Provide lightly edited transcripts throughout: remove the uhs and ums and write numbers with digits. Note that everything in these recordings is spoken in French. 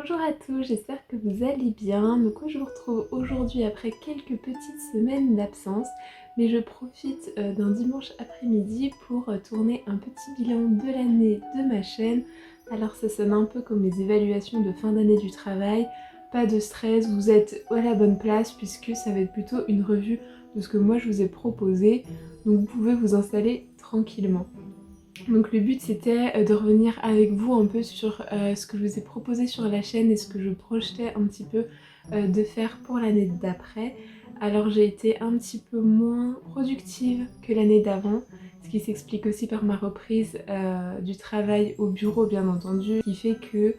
Bonjour à tous, j'espère que vous allez bien. Donc je vous retrouve aujourd'hui après quelques petites semaines d'absence, mais je profite d'un dimanche après-midi pour tourner un petit bilan de l'année de ma chaîne. Alors ça sonne un peu comme les évaluations de fin d'année du travail. Pas de stress, vous êtes à la bonne place puisque ça va être plutôt une revue de ce que moi je vous ai proposé. Donc vous pouvez vous installer tranquillement. Donc le but c'était de revenir avec vous un peu sur ce que je vous ai proposé sur la chaîne et ce que je projetais un petit peu de faire pour l'année d'après. Alors j'ai été un petit peu moins productive que l'année d'avant, ce qui s'explique aussi par ma reprise du travail au bureau bien entendu, qui fait que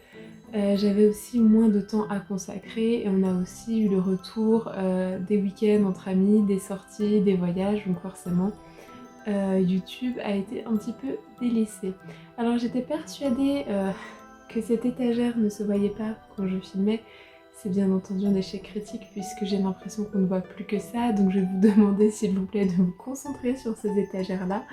j'avais aussi moins de temps à consacrer et on a aussi eu le retour des week-ends entre amis, des sorties, des voyages, donc forcément YouTube a été un petit peu délaissé. Alors j'étais persuadée que cette étagère ne se voyait pas quand je filmais. C'est bien entendu un échec critique puisque j'ai l'impression qu'on ne voit plus que ça, donc je vais vous demander s'il vous plaît de vous concentrer sur ces étagères là,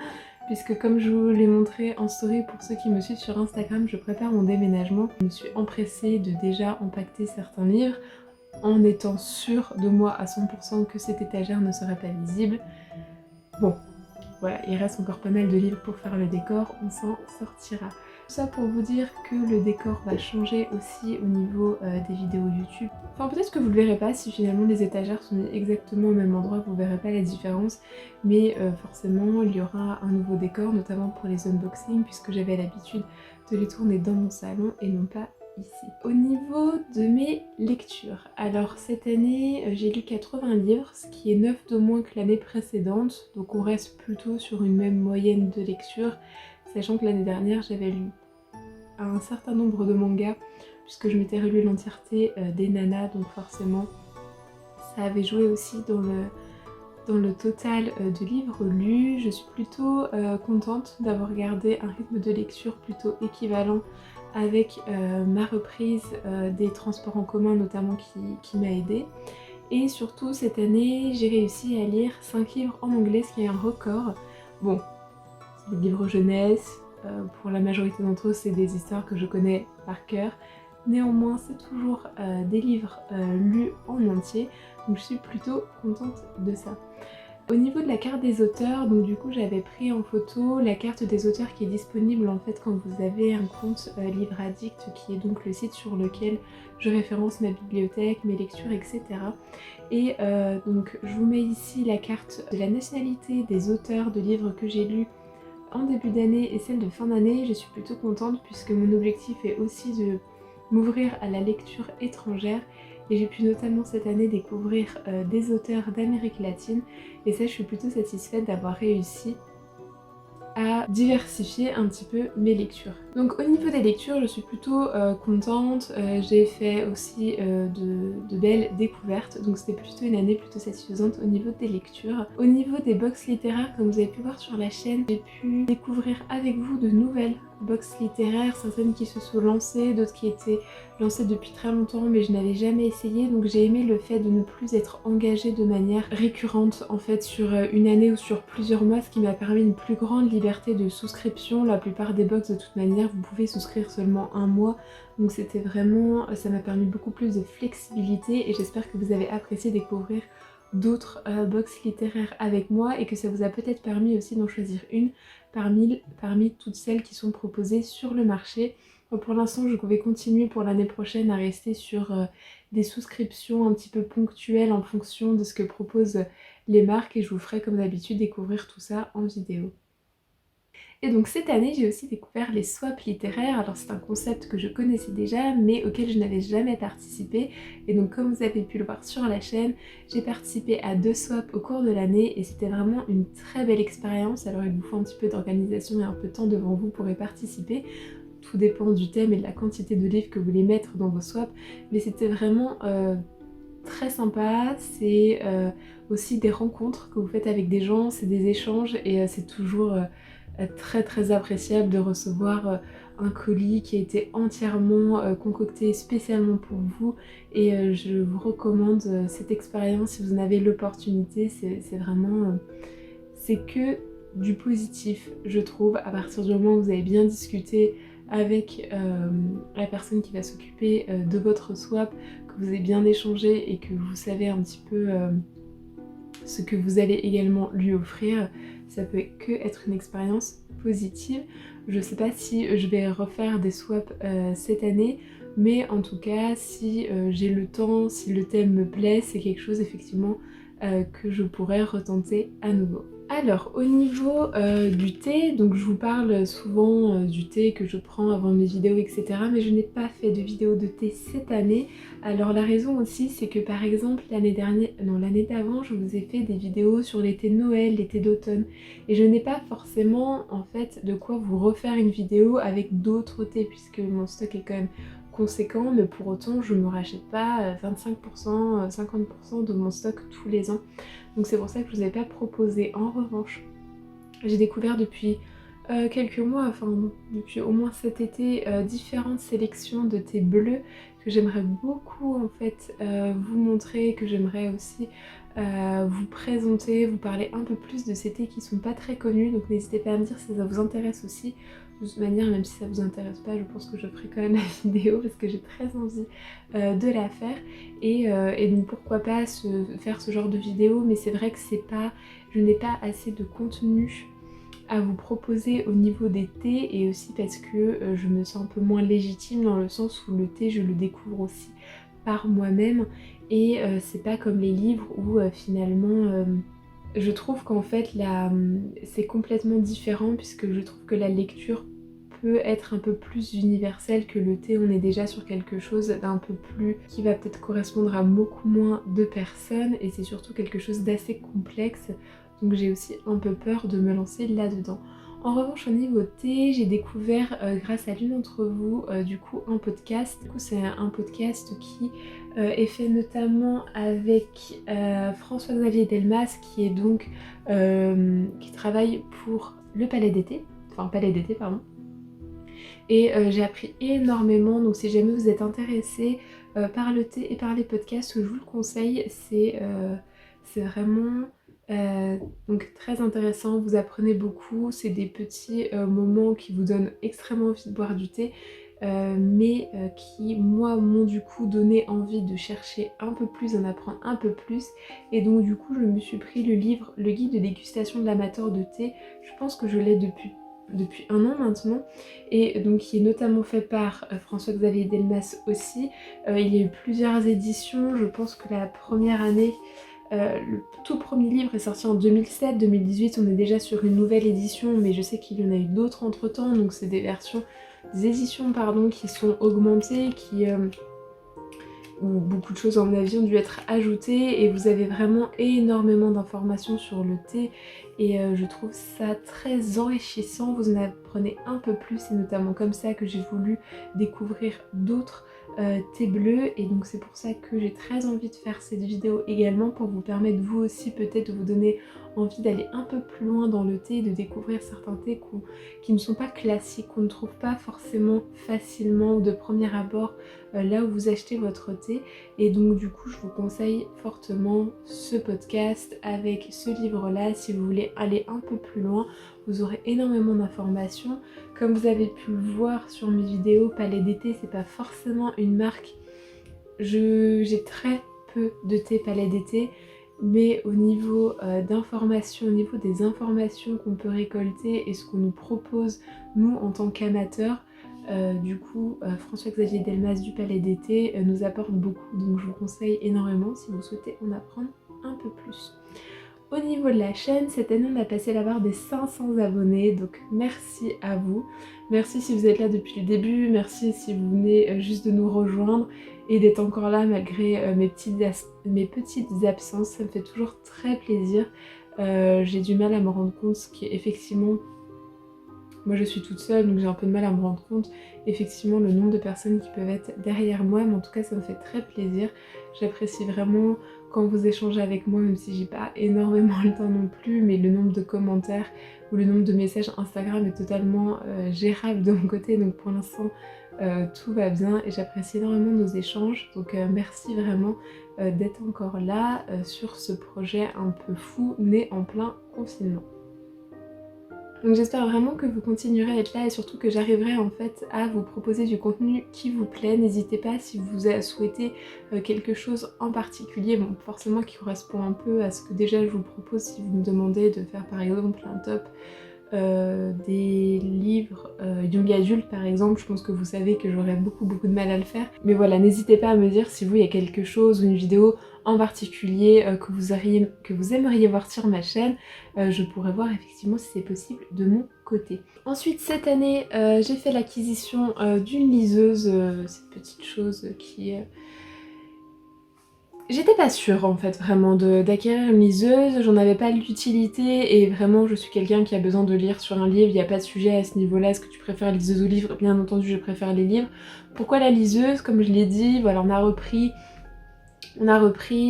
puisque comme je vous l'ai montré en story pour ceux qui me suivent sur Instagram, je prépare mon déménagement. Je me suis empressée de déjà empaqueter certains livres en étant sûre de moi à 100% que cette étagère ne serait pas visible. Bon, voilà, il reste encore pas mal de livres pour faire le décor, on s'en sortira. Tout ça pour vous dire que le décor va changer aussi au niveau des vidéos YouTube. Enfin peut-être que vous le verrez pas si finalement les étagères sont mises exactement au même endroit, vous verrez pas la différence. Mais forcément il y aura un nouveau décor, notamment pour les unboxings, puisque j'avais l'habitude de les tourner dans mon salon et non pas ici. Au niveau de mes lectures, alors cette année j'ai lu 80 livres, ce qui est 9 de moins que l'année précédente, donc on reste plutôt sur une même moyenne de lecture, sachant que l'année dernière j'avais lu un certain nombre de mangas, puisque je m'étais relu l'entièreté des nanas, donc forcément ça avait joué aussi dans le total de livres lus. Je suis plutôt contente d'avoir gardé un rythme de lecture plutôt équivalent avec ma reprise des transports en commun notamment qui m'a aidée. Et surtout cette année j'ai réussi à lire 5 livres en anglais, ce qui est un record. Bon, c'est des livres jeunesse, pour la majorité d'entre eux c'est des histoires que je connais par cœur. Néanmoins c'est toujours des livres lus en entier, donc je suis plutôt contente de ça. Au niveau de la carte des auteurs, donc du coup j'avais pris en photo la carte des auteurs qui est disponible en fait quand vous avez un compte Livre Addict, qui est donc le site sur lequel je référence ma bibliothèque, mes lectures, etc. Et donc je vous mets ici la carte de la nationalité des auteurs de livres que j'ai lus en début d'année et celle de fin d'année. Je suis plutôt contente puisque mon objectif est aussi de m'ouvrir à la lecture étrangère. Et j'ai pu notamment cette année découvrir des auteurs d'Amérique latine et ça je suis plutôt satisfaite d'avoir réussi à diversifier un petit peu mes lectures. Donc au niveau des lectures je suis plutôt contente, j'ai fait aussi de belles découvertes, donc c'était plutôt une année plutôt satisfaisante au niveau des lectures. Au niveau des box littéraires, comme vous avez pu voir sur la chaîne, j'ai pu découvrir avec vous de nouvelles box littéraires, certaines qui se sont lancées, d'autres qui étaient lancées depuis très longtemps mais je n'avais jamais essayé, donc j'ai aimé le fait de ne plus être engagée de manière récurrente en fait sur une année ou sur plusieurs mois, ce qui m'a permis une plus grande liberté de souscription. La plupart des box de toute manière vous pouvez souscrire seulement un mois, donc c'était vraiment, ça m'a permis beaucoup plus de flexibilité et j'espère que vous avez apprécié découvrir d'autres box littéraires avec moi et que ça vous a peut-être permis aussi d'en choisir une parmi toutes celles qui sont proposées sur le marché. Pour l'instant je vais continuer pour l'année prochaine à rester sur des souscriptions un petit peu ponctuelles en fonction de ce que proposent les marques et je vous ferai comme d'habitude découvrir tout ça en vidéo. Et donc cette année j'ai aussi découvert les swaps littéraires. Alors c'est un concept que je connaissais déjà mais auquel je n'avais jamais participé, et donc comme vous avez pu le voir sur la chaîne, j'ai participé à 2 swaps au cours de l'année et c'était vraiment une très belle expérience. Alors il vous faut un petit peu d'organisation et un peu de temps devant vous pour y participer. Tout dépend du thème et de la quantité de livres que vous voulez mettre dans vos swaps, mais c'était vraiment très sympa. C'est aussi des rencontres que vous faites avec des gens, c'est des échanges et c'est toujours très appréciable de recevoir un colis qui a été entièrement concocté spécialement pour vous, et je vous recommande cette expérience si vous en avez l'opportunité. C'est vraiment c'est que du positif je trouve, à partir du moment où vous avez bien discuté avec la personne qui va s'occuper de votre swap, que vous avez bien échangé et que vous savez un petit peu ce que vous allez également lui offrir, ça peut que être une expérience positive. Je sais pas si je vais refaire des swaps cette année, mais en tout cas si j'ai le temps, si le thème me plaît, c'est quelque chose effectivement que je pourrais retenter à nouveau. Alors au niveau du thé, donc je vous parle souvent du thé que je prends avant mes vidéos etc, mais je n'ai pas fait de vidéo de thé cette année. Alors la raison aussi c'est que par exemple l'année d'avant je vous ai fait des vidéos sur les thés de Noël, les thés d'automne, et je n'ai pas forcément en fait de quoi vous refaire une vidéo avec d'autres thés puisque mon stock est quand même conséquent, mais pour autant je me rachète pas 25%, 50% de mon stock tous les ans. Donc c'est pour ça que je vous ai pas proposé. En revanche, j'ai découvert depuis quelques mois, enfin depuis au moins cet été, différentes sélections de thé bleus que j'aimerais beaucoup en fait vous montrer, que j'aimerais aussi vous présenter, vous parler un peu plus de ces thés qui sont pas très connus, donc n'hésitez pas à me dire si ça vous intéresse aussi. De toute manière, même si ça vous intéresse pas, je pense que je ferai quand même la vidéo parce que j'ai très envie de la faire. Et donc pourquoi pas faire ce genre de vidéo, mais c'est vrai que je n'ai pas assez de contenu à vous proposer au niveau des thés, et aussi parce que je me sens un peu moins légitime dans le sens où le thé je le découvre aussi par moi-même, et c'est pas comme les livres où finalement je trouve qu'en fait c'est complètement différent, puisque je trouve que la lecture peut être un peu plus universelle que le thé. On est déjà sur quelque chose d'un peu plus qui va peut-être correspondre à beaucoup moins de personnes, et c'est surtout quelque chose d'assez complexe, donc j'ai aussi un peu peur de me lancer là-dedans. En revanche au niveau thé, j'ai découvert grâce à l'une d'entre vous du coup un podcast. Du coup c'est un podcast qui est fait notamment avec François-Xavier Delmas, qui est donc qui travaille pour le Palais d'été, enfin Palais d'été pardon. Et j'ai appris énormément, donc si jamais vous êtes intéressé par le thé et par les podcasts, je vous le conseille, c'est vraiment donc très intéressant, vous apprenez beaucoup, c'est des petits moments qui vous donnent extrêmement envie de boire du thé, mais qui moi m'ont du coup donné envie de chercher un peu plus, d'en apprendre un peu plus, et donc du coup je me suis pris le livre Le guide de dégustation de l'amateur de thé. Je pense que je l'ai depuis un an maintenant, et donc qui est notamment fait par François-Xavier Delmas aussi. Il y a eu plusieurs éditions, je pense que la première année, le tout premier livre est sorti en 2007, 2018 on est déjà sur une nouvelle édition, mais je sais qu'il y en a eu d'autres entre temps, donc c'est des éditions pardon, qui sont augmentées, où beaucoup de choses en mon avis ont dû être ajoutées, et vous avez vraiment énormément d'informations sur le thé, et je trouve ça très enrichissant, vous en apprenez un peu plus, et notamment comme ça que j'ai voulu découvrir d'autres thés bleus, et donc c'est pour ça que j'ai très envie de faire cette vidéo également, pour vous permettre vous aussi peut-être de vous donner envie d'aller un peu plus loin dans le thé, de découvrir certains thés qui ne sont pas classiques, qu'on ne trouve pas forcément facilement ou de premier abord là où vous achetez votre thé. Et donc du coup je vous conseille fortement ce podcast avec ce livre là si vous voulez aller un peu plus loin. Vous aurez énormément d'informations. Comme vous avez pu le voir sur mes vidéos, Palais d'été c'est pas forcément une marque, j'ai très peu de thé Palais d'été, mais au niveau d'informations, au niveau des informations qu'on peut récolter et ce qu'on nous propose nous en tant qu'amateurs, du coup François-Xavier Delmas du Palais d'été nous apporte beaucoup, donc je vous conseille énormément si vous souhaitez en apprendre un peu plus. Au niveau de la chaîne, cette année on a passé la barre des 500 abonnés, donc merci à vous. Merci si vous êtes là depuis le début, merci si vous venez juste de nous rejoindre et d'être encore là malgré mes petites absences, ça me fait toujours très plaisir. J'ai du mal à me rendre compte qu'effectivement, moi je suis toute seule donc j'ai un peu de mal à me rendre compte effectivement le nombre de personnes qui peuvent être derrière moi, mais en tout cas ça me fait très plaisir. J'apprécie vraiment quand vous échangez avec moi, même si j'ai pas énormément le temps non plus, mais le nombre de commentaires ou le nombre de messages Instagram est totalement gérable de mon côté, donc pour l'instant tout va bien et j'apprécie énormément nos échanges, donc merci vraiment d'être encore là sur ce projet un peu fou né en plein confinement. Donc j'espère vraiment que vous continuerez à être là et surtout que j'arriverai en fait à vous proposer du contenu qui vous plaît. N'hésitez pas si vous souhaitez quelque chose en particulier, bon forcément qui correspond un peu à ce que déjà je vous propose si vous me demandez de faire par exemple un top des livres young adulte par exemple, je pense que vous savez que j'aurais beaucoup de mal à le faire. Mais voilà, n'hésitez pas à me dire si vous il y a quelque chose ou une vidéo en particulier que vous aimeriez voir sur ma chaîne, je pourrais voir effectivement si c'est possible de mon côté. Ensuite cette année j'ai fait l'acquisition d'une liseuse, cette petite chose qui j'étais pas sûre en fait vraiment d'acquérir une liseuse, j'en avais pas l'utilité et vraiment je suis quelqu'un qui a besoin de lire sur un livre, il n'y a pas de sujet à ce niveau-là, est-ce que tu préfères la liseuse ou livre? Bien entendu je préfère les livres. Pourquoi la liseuse? Comme je l'ai dit, voilà on a repris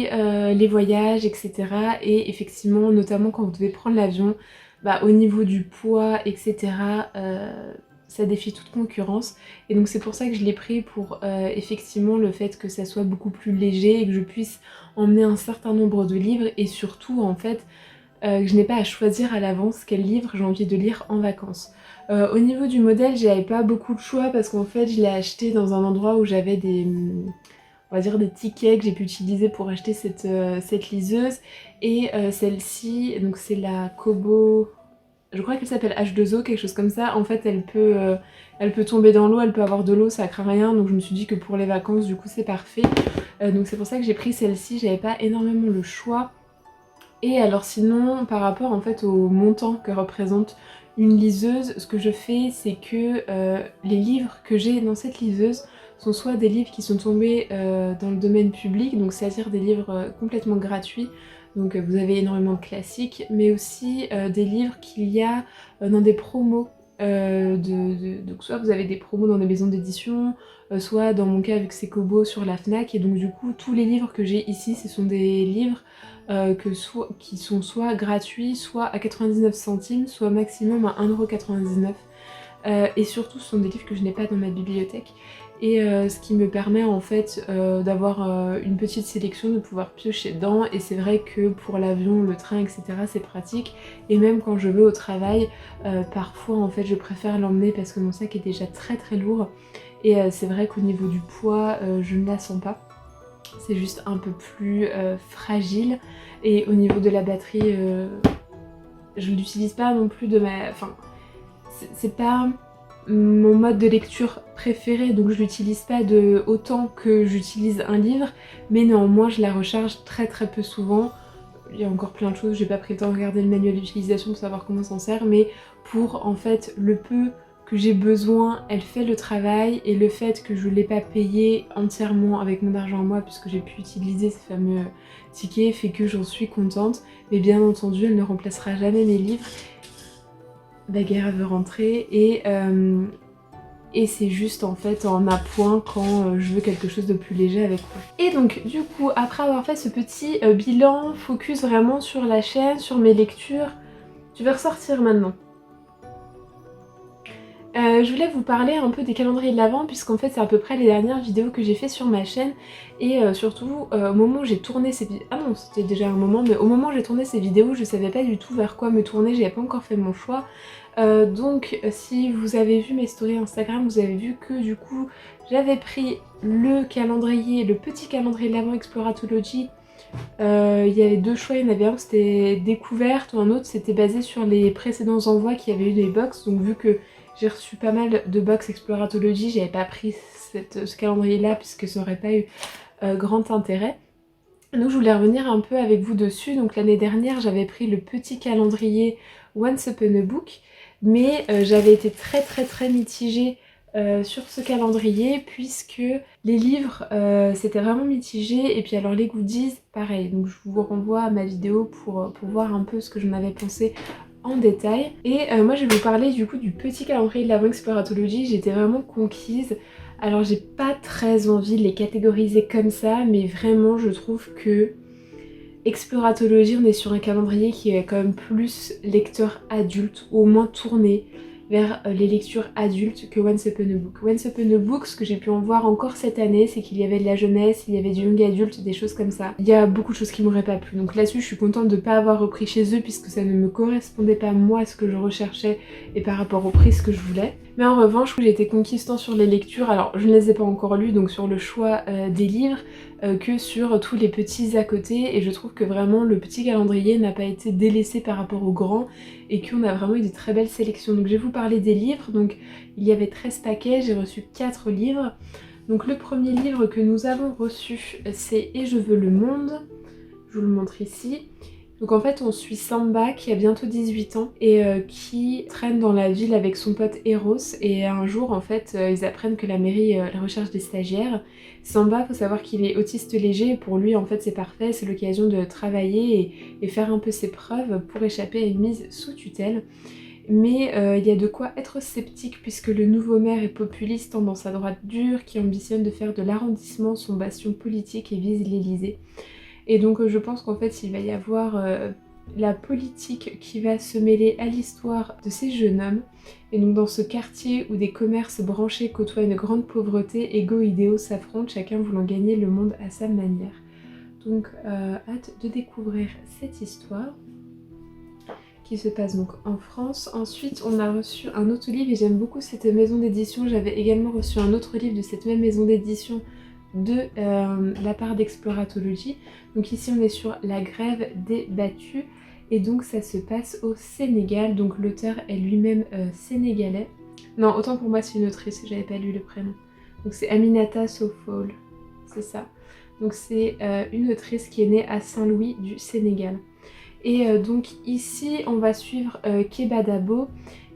les voyages etc. Et effectivement notamment quand vous devez prendre l'avion, bah, au niveau du poids etc. Ça défie toute concurrence et donc c'est pour ça que je l'ai pris pour effectivement le fait que ça soit beaucoup plus léger et que je puisse emmener un certain nombre de livres et surtout en fait que je n'ai pas à choisir à l'avance quel livre j'ai envie de lire en vacances. Au niveau du modèle j'avais pas beaucoup de choix parce qu'en fait je l'ai acheté dans un endroit où j'avais des, on va dire des tickets que j'ai pu utiliser pour acheter cette liseuse et celle-ci, donc c'est la Kobo, je crois qu'elle s'appelle H2O, quelque chose comme ça. En fait, elle peut tomber dans l'eau, elle peut avoir de l'eau, ça craint rien. Donc je me suis dit que pour les vacances, du coup, c'est parfait. Donc c'est pour ça que j'ai pris celle-ci. J'avais pas énormément le choix. Et alors sinon, par rapport en fait au montant que représente une liseuse, ce que je fais, c'est que les livres que j'ai dans cette liseuse sont soit des livres qui sont tombés dans le domaine public, donc c'est-à-dire des livres complètement gratuits. Donc vous avez énormément de classiques, mais aussi des livres qu'il y a dans des promos. Donc soit vous avez des promos dans des maisons d'édition, soit dans mon cas vu que c'est Kobo sur la Fnac, et donc du coup tous les livres que j'ai ici ce sont des livres qui sont soit gratuits, soit à 99 centimes, soit maximum à 1,99 €. Et surtout ce sont des livres que je n'ai pas dans ma bibliothèque. Et ce qui me permet en fait d'avoir une petite sélection, de pouvoir piocher dedans. Et c'est vrai que pour l'avion, le train, etc. c'est pratique. Et même quand je vais au travail, parfois en fait je préfère l'emmener parce que mon sac est déjà très lourd. Et c'est vrai qu'au niveau du poids, je ne la sens pas. C'est juste un peu plus fragile. Et au niveau de la batterie, je ne l'utilise pas non plus de ma... Enfin, c'est pas mon mode de lecture préféré, donc je l'utilise pas autant que j'utilise un livre, mais néanmoins je la recharge très peu souvent. Il y a encore plein de choses, j'ai pas pris le temps de regarder le manuel d'utilisation pour savoir comment s'en sert, mais pour en fait le peu que j'ai besoin, elle fait le travail, et le fait que je l'ai pas payé entièrement avec mon argent à moi puisque j'ai pu utiliser ces fameux tickets fait que j'en suis contente, mais bien entendu elle ne remplacera jamais mes livres. Baguerre veut rentrer et c'est juste en fait en appoint quand je veux quelque chose de plus léger avec moi. Et donc du coup après avoir fait ce petit bilan focus vraiment sur la chaîne, sur mes lectures, je vais ressortir maintenant. Je voulais vous parler un peu des calendriers de l'Avent puisqu'en fait c'est à peu près les dernières vidéos que j'ai fait sur ma chaîne et surtout au moment où j'ai tourné ces vidéos, ah non c'était déjà un moment, mais au moment où j'ai tourné ces vidéos je savais pas du tout vers quoi me tourner, j'avais pas encore fait mon choix. Donc si vous avez vu mes stories Instagram, vous avez vu que du coup j'avais pris le calendrier, le petit calendrier de l'Avent Exploratology. Il y avait deux choix, il y en avait un c'était découverte ou un autre c'était basé sur les précédents envois qui avaient eu des box, donc vu que j'ai reçu pas mal de box Exploratology, j'avais pas pris ce calendrier là puisque ça aurait pas eu grand intérêt. Donc je voulais revenir un peu avec vous dessus. Donc l'année dernière j'avais pris le petit calendrier Once Upon a Book, mais j'avais été très mitigée sur ce calendrier puisque les livres c'était vraiment mitigé, et puis alors les goodies pareil. Donc je vous renvoie à ma vidéo pour voir un peu ce que j'en avais pensé en détail. Et moi je vais vous parler du coup du petit calendrier de l'Avent Exploratology. J'étais vraiment conquise. Alors j'ai pas très envie de les catégoriser comme ça, mais vraiment je trouve que Exploratology, on est sur un calendrier qui est quand même plus lecteur adulte, ou au moins tourné. vers les lectures adultes que Once Upon a Book. Once Upon a Book, ce que j'ai pu en voir encore cette année, c'est qu'il y avait de la jeunesse, il y avait du young adulte, des choses comme ça. Il y a beaucoup de choses qui m'auraient pas plu. Donc là-dessus, je suis contente de ne pas avoir repris chez eux puisque ça ne me correspondait pas moi à ce que je recherchais et par rapport au prix ce que je voulais. Mais en revanche, j'ai été conquise tant sur les lectures, alors je ne les ai pas encore lues, donc sur le choix des livres, que sur tous les petits à côté, et je trouve que vraiment le petit calendrier n'a pas été délaissé par rapport au grand, et qu'on a vraiment eu de très belles sélections. Donc je vais vous parler des livres, donc il y avait 13 paquets, j'ai reçu 4 livres. Donc le premier livre que nous avons reçu, c'est Et je veux le monde, je vous le montre ici. Donc en fait on suit Samba qui a bientôt 18 ans et qui traîne dans la ville avec son pote Eros, et un jour en fait ils apprennent que la mairie recherche des stagiaires. Samba, faut savoir qu'il est autiste léger et pour lui en fait c'est parfait, c'est l'occasion de travailler et faire un peu ses preuves pour échapper à une mise sous tutelle. Mais il y a de quoi être sceptique puisque le nouveau maire est populiste, tendance à droite dure, qui ambitionne de faire de l'arrondissement son bastion politique et vise l'Elysée. Et donc je pense qu'en fait il va y avoir la politique qui va se mêler à l'histoire de ces jeunes hommes. Et donc dans ce quartier où des commerces branchés côtoient une grande pauvreté, égaux idéaux s'affrontent, chacun voulant gagner le monde à sa manière. Donc hâte de découvrir cette histoire qui se passe donc en France. Ensuite on a reçu un autre livre et j'aime beaucoup cette maison d'édition. J'avais également reçu un autre livre de cette même maison d'édition de la part d'Exploratologie. Donc ici on est sur la grève des battus et donc ça se passe au Sénégal. Donc l'auteur est lui-même sénégalais. Non, autant pour moi c'est une autrice, j'avais pas lu le prénom. Donc c'est Aminata Sofol, c'est ça. Donc c'est une autrice qui est née à Saint-Louis du Sénégal. Et donc ici on va suivre Keba Dabo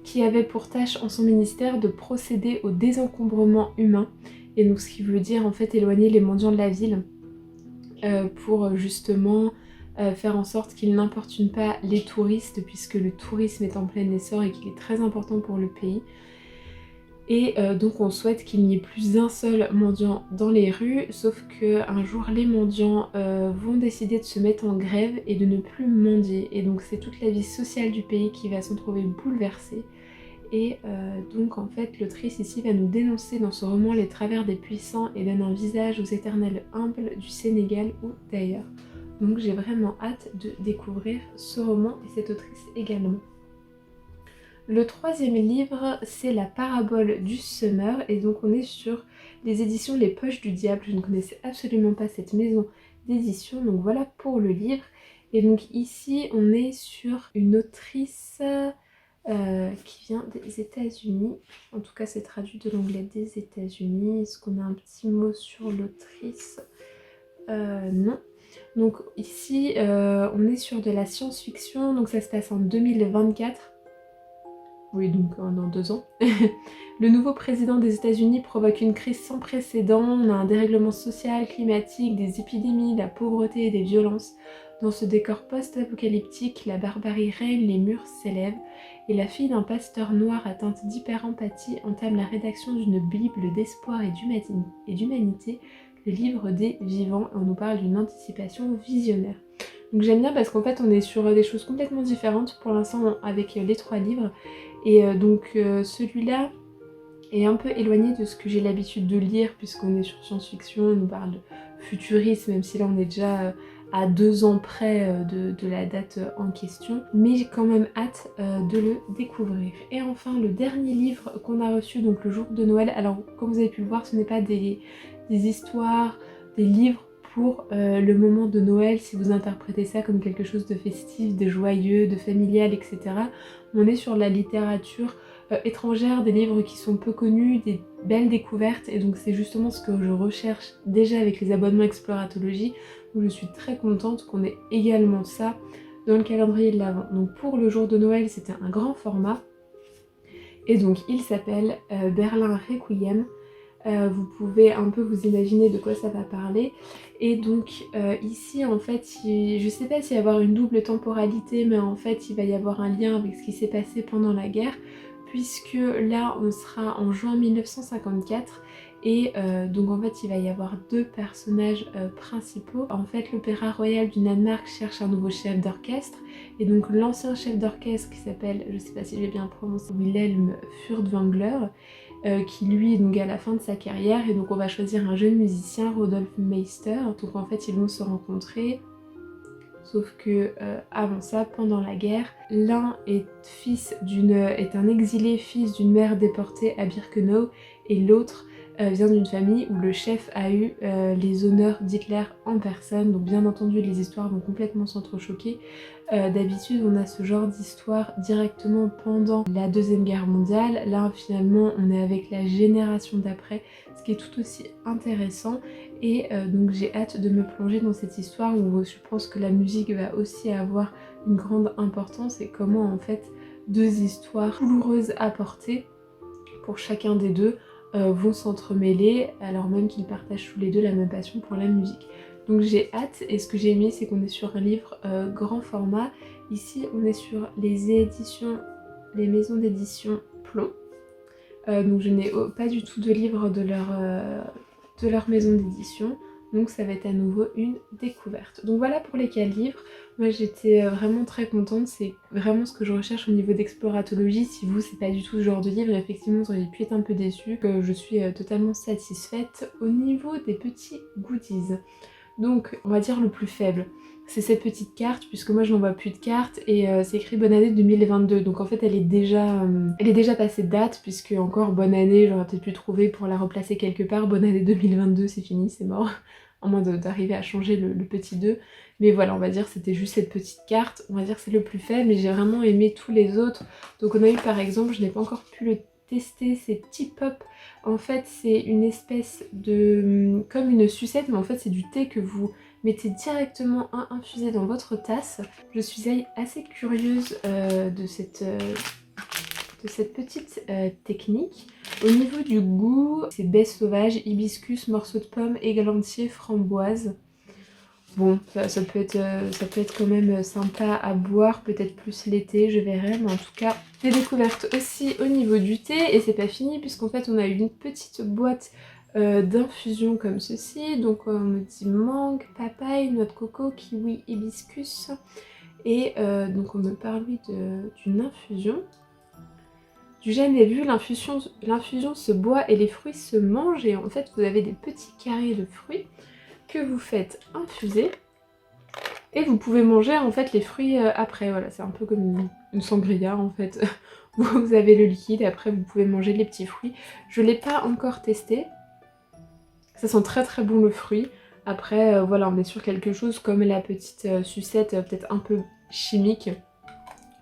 qui avait pour tâche en son ministère de procéder au désencombrement humain. Et donc ce qui veut dire en fait éloigner les mendiants de la ville pour justement faire en sorte qu'ils n'importunent pas les touristes puisque le tourisme est en plein essor et qu'il est très important pour le pays. Et donc on souhaite qu'il n'y ait plus un seul mendiant dans les rues, sauf qu'un jour les mendiants vont décider de se mettre en grève et de ne plus mendier. Et donc c'est toute la vie sociale du pays qui va s'en trouver bouleversée. Et donc en fait l'autrice ici va nous dénoncer dans ce roman les travers des puissants et donne un visage aux éternels humbles du Sénégal ou d'ailleurs. Donc j'ai vraiment hâte de découvrir ce roman et cette autrice également. Le troisième livre c'est La parabole du semeur et donc on est sur les éditions Les Poches du Diable. Je ne connaissais absolument pas cette maison d'édition, donc voilà pour le livre. Et donc ici on est sur une autrice qui vient des États-Unis. En tout cas, c'est traduit de l'anglais des États-Unis. Est-ce qu'on a un petit mot sur l'autrice? Non. Donc ici, on est sur de la science-fiction. Donc ça se passe en 2024. Oui, donc dans 2 ans. Le nouveau président des États-Unis provoque une crise sans précédent. On a un dérèglement social, climatique, des épidémies, la pauvreté et des violences. Dans ce décor post-apocalyptique, la barbarie règne, les murs s'élèvent, et la fille d'un pasteur noir atteinte d'hyper-empathie entame la rédaction d'une bible d'espoir et d'humanité, le livre des vivants, et on nous parle d'une anticipation visionnaire. Donc j'aime bien parce qu'en fait on est sur des choses complètement différentes pour l'instant avec les 3 livres, et donc celui-là est un peu éloigné de ce que j'ai l'habitude de lire puisqu'on est sur science-fiction, on nous parle de futurisme, même si là on est déjà à 2 ans près de la date en question, mais j'ai quand même hâte de le découvrir. Et enfin le dernier livre qu'on a reçu donc le jour de Noël, alors comme vous avez pu le voir ce n'est pas des histoires, des livres pour le moment de Noël si vous interprétez ça comme quelque chose de festif, de joyeux, de familial, etc. On est sur la littérature étrangère, des livres qui sont peu connus, des belles découvertes, et donc c'est justement ce que je recherche déjà avec les abonnements Exploratologie, donc je suis très contente qu'on ait également ça dans le calendrier de l'Avent. Donc pour le jour de Noël c'était un grand format, et donc il s'appelle Berlin Requiem. Vous pouvez un peu vous imaginer de quoi ça va parler. Et donc ici en fait, je sais pas s'il va y avoir une double temporalité, mais en fait il va y avoir un lien avec ce qui s'est passé pendant la guerre, puisque là on sera en juin 1954 Et donc en fait il va y avoir deux personnages principaux. En fait l'Opéra Royal du Danemark cherche un nouveau chef d'orchestre et donc l'ancien chef d'orchestre qui s'appelle, je sais pas si j'ai bien prononcé, Wilhelm Furtwängler, qui lui est donc à la fin de sa carrière et donc on va choisir un jeune musicien, Rodolphe Meister. Donc en fait ils vont se rencontrer. Sauf que avant ça, pendant la guerre, l'un est un exilé fils d'une mère déportée à Birkenau et l'autre vient d'une famille où le chef a eu les honneurs d'Hitler en personne. Donc bien entendu les histoires vont complètement s'entrechoquer. D'habitude on a ce genre d'histoire directement pendant la Deuxième Guerre mondiale. Là finalement on est avec la génération d'après, ce qui est tout aussi intéressant. Et donc j'ai hâte de me plonger dans cette histoire où je pense que la musique va aussi avoir une grande importance et comment en fait deux histoires douloureuses à porter pour chacun des deux vont s'entremêler alors même qu'ils partagent tous les deux la même passion pour la musique. Donc j'ai hâte et ce que j'ai aimé c'est qu'on est sur un livre grand format. Ici on est sur les maisons d'édition Plomb. Donc je n'ai pas du tout de livre de leur maison d'édition, donc ça va être à nouveau une découverte. Donc voilà pour les 4 livres, moi j'étais vraiment très contente, c'est vraiment ce que je recherche au niveau d'exploratologie. Si vous c'est pas du tout ce genre de livre, effectivement vous auriez pu être un peu déçu, que je suis totalement satisfaite. Au niveau des petits goodies, donc on va dire le plus faible, c'est cette petite carte, puisque moi je n'envoie plus de cartes et c'est écrit bonne année 2022, donc en fait elle est déjà passée de date, puisque encore bonne année j'aurais peut-être pu trouver pour la replacer quelque part, bonne année 2022 c'est fini, c'est mort, en moins d'arriver à changer le petit 2, mais voilà on va dire c'était juste cette petite carte, on va dire que c'est le plus faible, mais j'ai vraiment aimé tous les autres. Donc on a eu par exemple, je n'ai pas encore pu le tester, c'est T-Pop. En fait c'est une espèce de... comme une sucette, mais en fait c'est du thé que vous mettez directement à infuser dans votre tasse. Je suis assez curieuse de cette petite technique. Au niveau du goût, c'est baie sauvage, hibiscus, morceau de pomme, égalantier, framboise. Bon, ça peut être quand même sympa à boire, peut-être plus l'été, je verrai, mais en tout cas, des découvertes aussi au niveau du thé, et c'est pas fini, puisqu'en fait on a eu une petite boîte d'infusion comme ceci, donc on me dit mangue, papaye, noix de coco, kiwi, hibiscus, et donc on me parle d'une infusion. Du jamais vu, l'infusion se boit et les fruits se mangent, et en fait vous avez des petits carrés de fruits que vous faites infuser et vous pouvez manger en fait les fruits après. Voilà, c'est un peu comme une sangria en fait. Vous avez le liquide et après vous pouvez manger les petits fruits. Je l'ai pas encore testé. Ça sent très très bon le fruit. Après voilà, on est sur quelque chose comme la petite sucette peut-être un peu chimique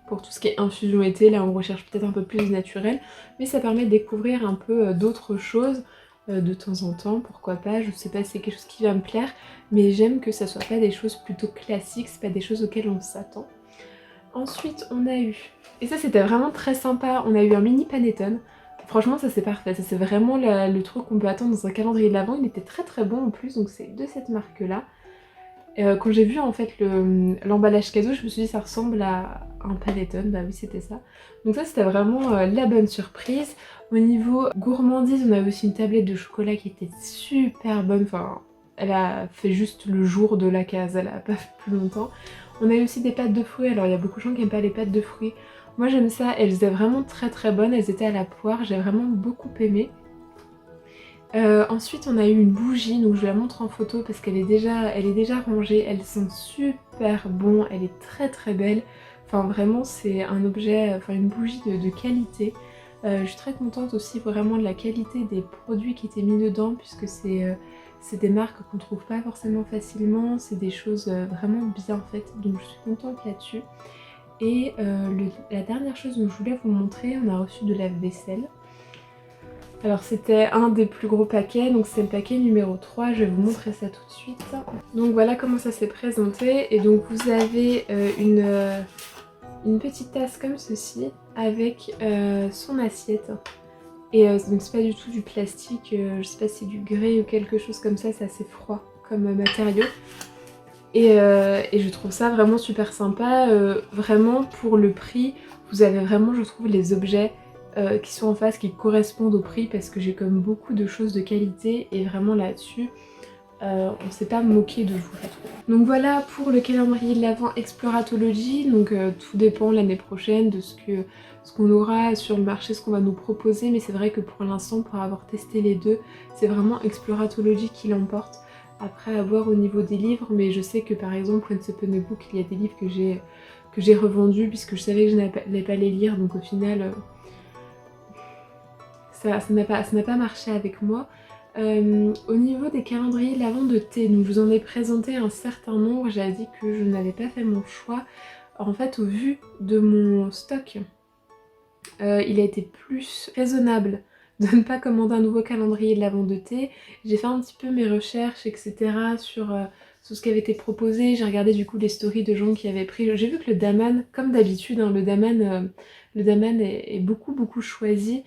pour tout ce qui est infusion été. Là on recherche peut-être un peu plus naturel, mais ça permet de découvrir un peu d'autres choses de temps en temps, pourquoi pas. Je sais pas si c'est quelque chose qui va me plaire, mais j'aime que ça soit pas des choses plutôt classiques, c'est pas des choses auxquelles on s'attend. Ensuite on a eu, et ça c'était vraiment très sympa, on a eu un mini panettone. Franchement ça c'est parfait, ça c'est vraiment le truc qu'on peut attendre dans un calendrier de l'Avent. Il était très très bon en plus, donc c'est de cette marque là. Quand j'ai vu en fait l'emballage cadeau, je me suis dit ça ressemble à un panettone, bah oui c'était ça. Donc ça c'était vraiment la bonne surprise. Au niveau gourmandise, on avait aussi une tablette de chocolat qui était super bonne, enfin elle a fait juste le jour de la case, elle a pas fait plus longtemps. On a eu aussi des pâtes de fruits, alors il y a beaucoup de gens qui n'aiment pas les pâtes de fruits. Moi j'aime ça, elles étaient vraiment très très bonnes, elles étaient à la poire, j'ai vraiment beaucoup aimé. Ensuite on a eu une bougie, donc je la montre en photo parce qu'elle est déjà rangée, elles sont super bonnes, elle est très très belle. Enfin vraiment c'est un objet, enfin une bougie de qualité. Je suis très contente aussi vraiment de la qualité des produits qui étaient mis dedans, puisque c'est des marques qu'on trouve pas forcément facilement, c'est des choses vraiment bien faites, donc je suis contente là-dessus. Et la dernière chose dont je voulais vous montrer, on a reçu de la vaisselle. Alors c'était un des plus gros paquets, donc c'est le paquet numéro 3, je vais vous montrer ça tout de suite. Donc voilà comment ça s'est présenté, et donc vous avez une petite tasse comme ceci avec son assiette. Et donc c'est pas du tout du plastique, je sais pas si c'est du grès ou quelque chose comme ça, c'est assez froid comme matériau. Et je trouve ça vraiment super sympa, vraiment pour le prix, vous avez vraiment je trouve les objets qui sont en face, qui correspondent au prix parce que j'ai comme beaucoup de choses de qualité et vraiment là-dessus on s'est pas moqué de vous je trouve. Donc voilà pour le calendrier de l'Avent Exploratology, donc tout dépend l'année prochaine de ce qu'on aura sur le marché, ce qu'on va nous proposer, mais c'est vrai que pour l'instant, pour avoir testé les deux, c'est vraiment Exploratology qui l'emporte. Après à voir au niveau des livres, mais je sais que par exemple Once Upon a Book, il y a des livres que j'ai revendus puisque je savais que je n'allais pas les lire, donc au final ça n'a pas marché avec moi. Au niveau des calendriers de l'Avent de thé, donc je vous en ai présenté un certain nombre, j'avais dit que je n'avais pas fait mon choix. En fait, au vu de mon stock, il a été plus raisonnable de ne pas commander un nouveau calendrier de l'Avent de thé. J'ai fait un petit peu mes recherches, etc. sur ce qui avait été proposé. J'ai regardé du coup les stories de gens qui avaient pris. J'ai vu que le Daman, comme d'habitude, hein, le Daman est beaucoup choisi.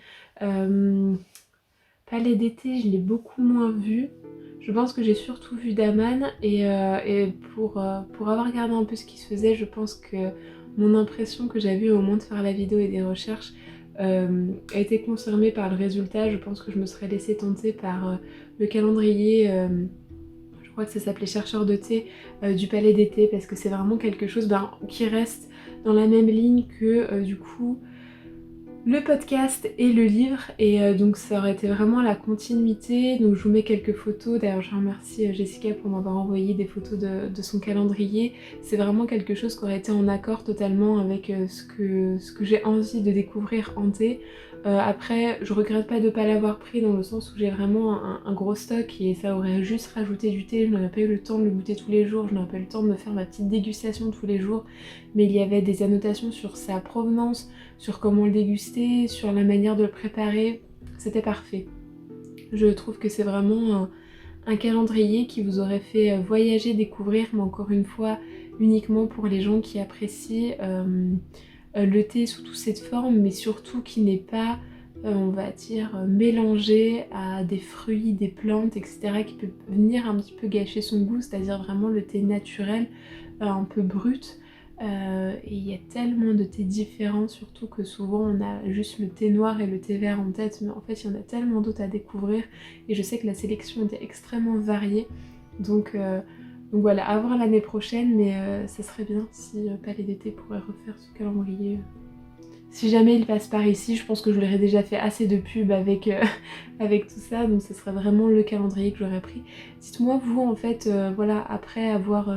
Palais d'été, je l'ai beaucoup moins vu. Je pense que j'ai surtout vu Daman et pour avoir regardé un peu ce qui se faisait, je pense que mon impression que j'avais au moment de faire la vidéo et des recherches a été confirmée par le résultat. Je pense que je me serais laissée tenter par le calendrier, je crois que ça s'appelait Chercheur de thé, du Palais d'été, parce que c'est vraiment quelque chose qui reste dans la même ligne que du coup le podcast et le livre, et donc ça aurait été vraiment la continuité. Donc je vous mets quelques photos, d'ailleurs je remercie Jessica pour m'avoir envoyé des photos de son calendrier. C'est vraiment quelque chose qui aurait été en accord totalement avec ce que j'ai envie de découvrir en thé. Après je regrette pas de pas l'avoir pris dans le sens où j'ai vraiment un gros stock et ça aurait juste rajouté du thé, je n'aurais pas eu le temps de le goûter tous les jours, je n'aurais pas eu le temps de me faire ma petite dégustation tous les jours, mais il y avait des annotations sur sa provenance, sur comment le déguster, sur la manière de le préparer, c'était parfait. Je trouve que c'est vraiment un calendrier qui vous aurait fait voyager, découvrir, mais encore une fois, uniquement pour les gens qui apprécient le thé sous toute cette forme, mais surtout qui n'est pas, on va dire, mélangé à des fruits, des plantes, etc., qui peut venir un petit peu gâcher son goût, c'est-à-dire vraiment le thé naturel, un peu brut. Et il y a tellement de thés différents, surtout que souvent on a juste le thé noir et le thé vert en tête, mais en fait il y en a tellement d'autres à découvrir et je sais que la sélection était extrêmement variée, donc voilà, à voir l'année prochaine, mais ça serait bien si Palais d'été pourrait refaire ce calendrier. Si jamais il passe par ici, je pense que je leur ai déjà fait assez de pub avec, avec tout ça, donc ce serait vraiment le calendrier que j'aurais pris. Dites-moi vous en fait, voilà, après avoir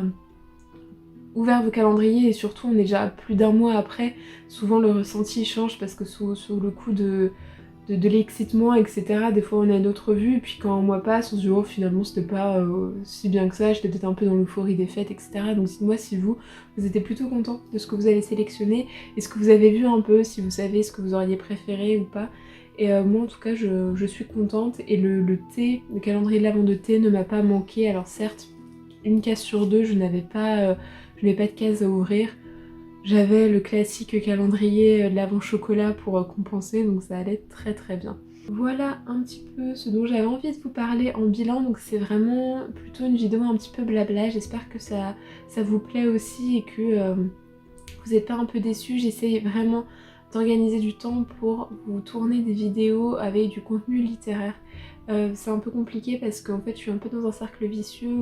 ouvert vos calendriers et surtout on est déjà plus d'un mois après, souvent le ressenti change parce que sous le coup de l'excitement, etc., des fois on a une autre vue, et puis quand un mois passe on se dit oh finalement c'était pas si bien que ça, j'étais peut-être un peu dans l'euphorie des fêtes, etc. Donc dites-moi si vous étiez plutôt content de ce que vous avez sélectionné, est-ce que vous avez vu un peu, si vous savez ce que vous auriez préféré ou pas. Et moi en tout cas je suis contente, et le thé, le calendrier de l'Avent de thé ne m'a pas manqué. Alors certes, une case sur deux, je n'avais pas de case à ouvrir. J'avais le classique calendrier de l'Avent chocolat pour compenser, donc ça allait très bien. Voilà un petit peu ce dont j'avais envie de vous parler en bilan, donc c'est vraiment plutôt une vidéo un petit peu blabla. J'espère que ça vous plaît aussi et que vous n'êtes pas un peu déçus. J'essaye vraiment d'organiser du temps pour vous tourner des vidéos avec du contenu littéraire. C'est un peu compliqué parce qu'en fait je suis un peu dans un cercle vicieux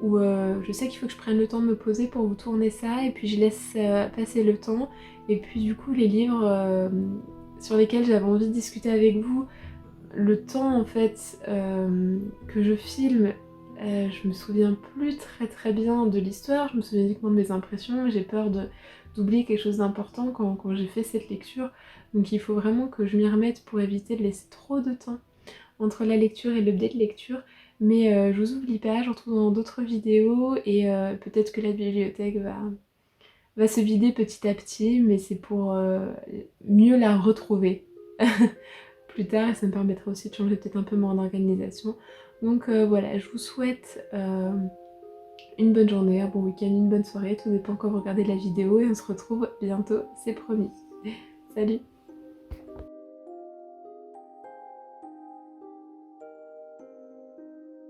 où je sais qu'il faut que je prenne le temps de me poser pour vous tourner ça, et puis je laisse passer le temps, et puis du coup les livres sur lesquels j'avais envie de discuter avec vous, le temps en fait que je filme, je me souviens plus très bien de l'histoire, je me souviens uniquement de mes impressions, j'ai peur d'oublier quelque chose d'important quand j'ai fait cette lecture, donc il faut vraiment que je m'y remette pour éviter de laisser trop de temps entre la lecture et le dé de lecture. Mais je vous oublie pas, je vous retrouve dans d'autres vidéos, et peut-être que la bibliothèque va se vider petit à petit, mais c'est pour mieux la retrouver plus tard, et ça me permettra aussi de changer peut-être un peu mon organisation. Donc voilà, je vous souhaite une bonne journée, un bon week-end, une bonne soirée, tout dépend quand vous regardez la vidéo, et on se retrouve bientôt, c'est promis. Salut!